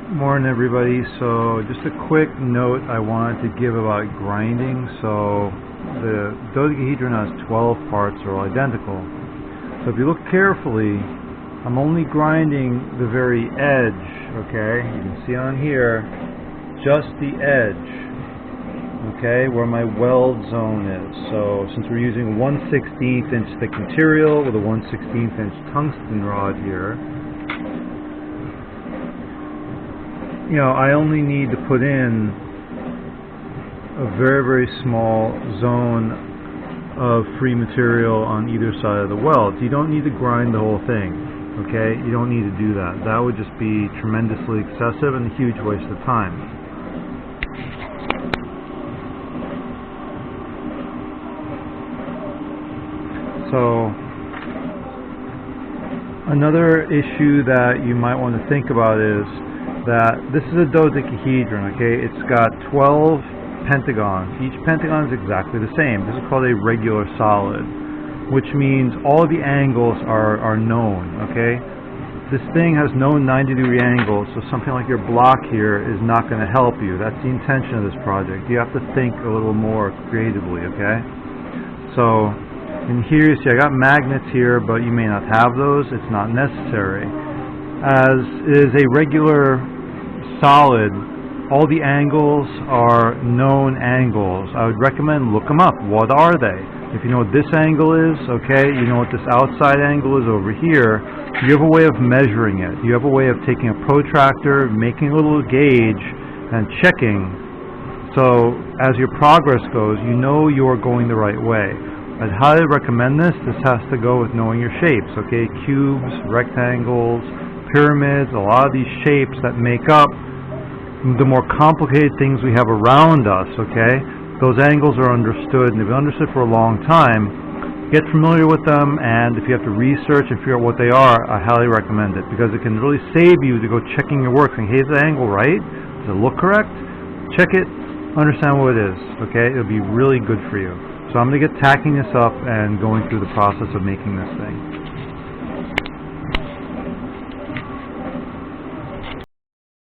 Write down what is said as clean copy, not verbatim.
Morning everybody. So just a quick note I wanted to give about grinding. So the dodecahedron has 12 parts that are all identical. So if you look carefully, I'm only grinding the very edge, okay? You can see on here, just the edge, okay, where my weld zone is. So since we're using 1/16 inch thick material with a 1/16 inch tungsten rod here, you know, I only need to put in a very, very small zone of free material on either side of the weld. You don't need to grind the whole thing, okay? You don't need to do that. That would just be tremendously excessive and a huge waste of time. So, another issue that you might want to think about is that this is a dodecahedron, okay? It's got 12 pentagons. Each pentagon is exactly the same. This is called a regular solid, which means all of the angles are known, okay? This thing has no 90-degree angles, so something like your block here is not going to help you. That's the intention of this project. You have to think a little more creatively, okay? So, in here you see I got magnets here, but you may not have those. It's not necessary. As is a regular solid, all the angles are known angles. I would recommend look them up. What are they? If you know what this angle is, okay, you know what this outside angle is over here, you have a way of measuring it. You have a way of taking a protractor, making a little gauge, and checking. So as your progress goes, you know you're going the right way. I'd highly recommend this. This has to go with knowing your shapes, okay? Cubes, rectangles, pyramids, a lot of these shapes that make up the more complicated things we have around us, okay? Those angles are understood, and they've been understood for a long time. Get familiar with them, and if you have to research and figure out what they are, I highly recommend it, because it can really save you to go checking your work, saying, hey, is the angle right? Does it look correct? Check it, understand what it is, okay? It'll be really good for you. So I'm going to get tacking this up and going through the process of making this thing.